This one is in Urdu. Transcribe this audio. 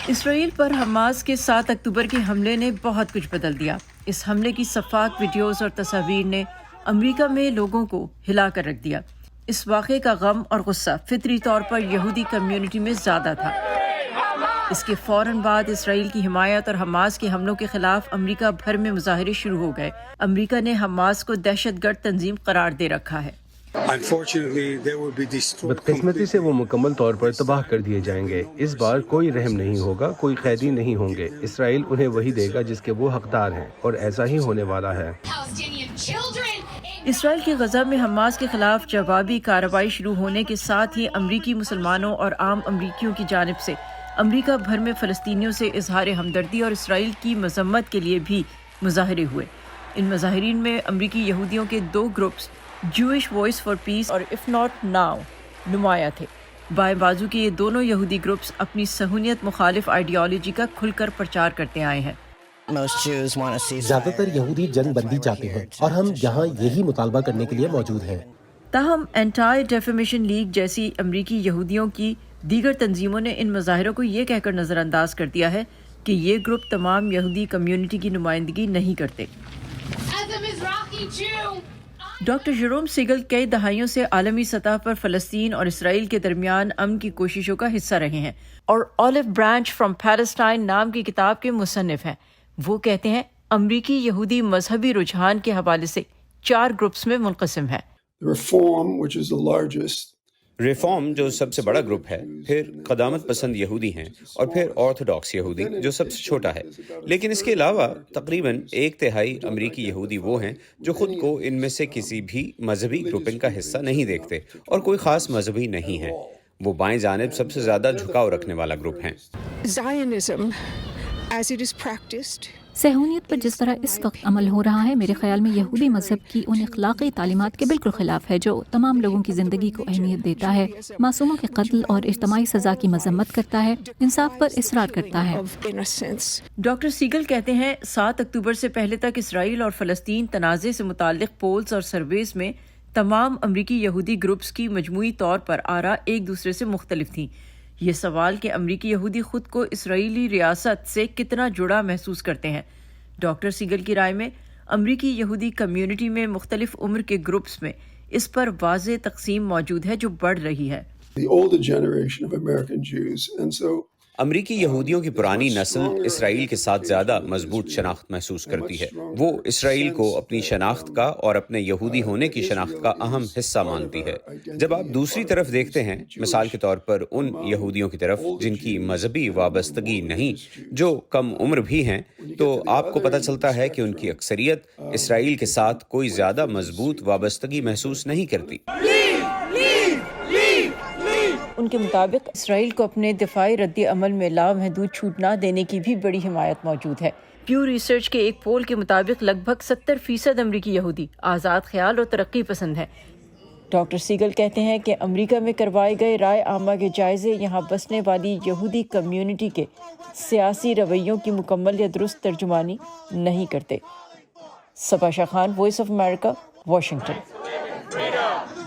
اسرائیل پر حماس کے 7 اکتوبر کے حملے نے بہت کچھ بدل دیا۔ اس حملے کی شفاف ویڈیوز اور تصاویر نے امریکہ میں لوگوں کو ہلا کر رکھ دیا۔ اس واقعے کا غم اور غصہ فطری طور پر یہودی کمیونٹی میں زیادہ تھا۔ اس کے فوراً بعد اسرائیل کی حمایت اور حماس کے حملوں کے خلاف امریکہ بھر میں مظاہرے شروع ہو گئے۔ امریکہ نے حماس کو دہشت گرد تنظیم قرار دے رکھا ہے۔ بدقسمتی سے وہ مکمل طور پر تباہ کر دیے جائیں گے۔ اس بار کوئی رحم نہیں ہوگا، کوئی قیدی نہیں ہوں گے۔ اسرائیل انہیں وہی دے گا جس کے وہ حقدار ہیں، اور ایسا ہی ہونے والا ہے۔ اسرائیل کی غزہ میں حماس کے خلاف جوابی کارروائی شروع ہونے کے ساتھ ہی امریکی مسلمانوں اور عام امریکیوں کی جانب سے امریکہ بھر میں فلسطینیوں سے اظہار ہمدردی اور اسرائیل کی مذمت کے لیے بھی مظاہرے ہوئے۔ ان مظاہرین میں امریکی یہودیوں کے 2 گروپس جوئش وائس فار پیس اور اف ناٹ ناؤ نمایاں تھے۔ بائیں بازو کے یہ دونوں یہودی گروپس اپنی صہیونیت مخالف آئیڈیالوجی کا کھل کر پرچار کرتے آئے ہیں۔ زیادہ تر یہودی جنگ بندی چاہتے ہیں، اور ہم یہاں یہی مطالبہ کرنے کے لیے موجود ہیں۔ تاہم اینٹی ڈیفیمیشن لیگ جیسی امریکی یہودیوں کی دیگر تنظیموں نے ان مظاہروں کو یہ کہہ کر نظر انداز کر دیا ہے کہ یہ گروپ تمام یہودی کمیونٹی کی نمائندگی نہیں کرتے۔ ڈاکٹر جیروم سیگل کئی دہائیوں سے عالمی سطح پر فلسطین اور اسرائیل کے درمیان امن کی کوششوں کا حصہ رہے ہیں اور آلو برانچ فرام پیلسٹائن نام کی کتاب کے مصنف ہیں۔ وہ کہتے ہیں امریکی یہودی مذہبی رجحان کے حوالے سے 4 گروپس میں منقسم ہے۔ ریفارم جو سب سے بڑا گروپ ہے، پھر قدامت پسند یہودی ہیں، اور پھر آرتھوڈاکس یہودی جو سب سے چھوٹا ہے۔ لیکن اس کے علاوہ تقریباً 1/3 امریکی یہودی وہ ہیں جو خود کو ان میں سے کسی بھی مذہبی گروپنگ کا حصہ نہیں دیکھتے اور کوئی خاص مذہبی نہیں ہیں۔ وہ بائیں جانب سب سے زیادہ جھکاؤ رکھنے والا گروپ ہیں۔ صہیونیت پر جس طرح اس وقت عمل ہو رہا ہے، میرے خیال میں یہودی مذہب کی ان اخلاقی تعلیمات کے بالکل خلاف ہے جو تمام لوگوں کی زندگی کو اہمیت دیتا ہے، معصوموں کے قتل اور اجتماعی سزا کی مذمت کرتا ہے، انصاف پر اصرار کرتا ہے۔ ڈاکٹر سیگل کہتے ہیں 7 اکتوبر سے پہلے تک اسرائیل اور فلسطین تنازع سے متعلق پولز اور سرویز میں تمام امریکی یہودی گروپس کی مجموعی طور پر آراء ایک دوسرے سے مختلف تھیں۔ یہ سوال کہ امریکی یہودی خود کو اسرائیلی ریاست سے کتنا جڑا محسوس کرتے ہیں۔ ڈاکٹر سیگل کی رائے میں امریکی یہودی کمیونٹی میں مختلف عمر کے گروپس میں اس پر واضح تقسیم موجود ہے جو بڑھ رہی ہے۔ امریکی یہودیوں کی پرانی نسل اسرائیل کے ساتھ زیادہ مضبوط شناخت محسوس کرتی ہے۔ وہ اسرائیل کو اپنی شناخت کا اور اپنے یہودی ہونے کی شناخت کا اہم حصہ مانتی ہے۔ جب آپ دوسری طرف دیکھتے ہیں، مثال کے طور پر ان یہودیوں کی طرف جن کی مذہبی وابستگی نہیں، جو کم عمر بھی ہیں، تو آپ کو پتہ چلتا ہے کہ ان کی اکثریت اسرائیل کے ساتھ کوئی زیادہ مضبوط وابستگی محسوس نہیں کرتی۔ ان کے مطابق اسرائیل کو اپنے دفاعی رد عمل میں لامحدود چھوٹ نہ دینے کی بھی بڑی حمایت موجود ہے۔ پیو ریسرچ کے ایک پول کے مطابق لگ بھگ 70% امریکی یہودی آزاد خیال اور ترقی پسند ہیں۔ ڈاکٹر سیگل کہتے ہیں کہ امریکہ میں کروائے گئے رائے عامہ کے جائزے یہاں بسنے والی یہودی کمیونٹی کے سیاسی رویوں کی مکمل یا درست ترجمانی نہیں کرتے۔ Saba Shah Khan, Voice of America, Washington.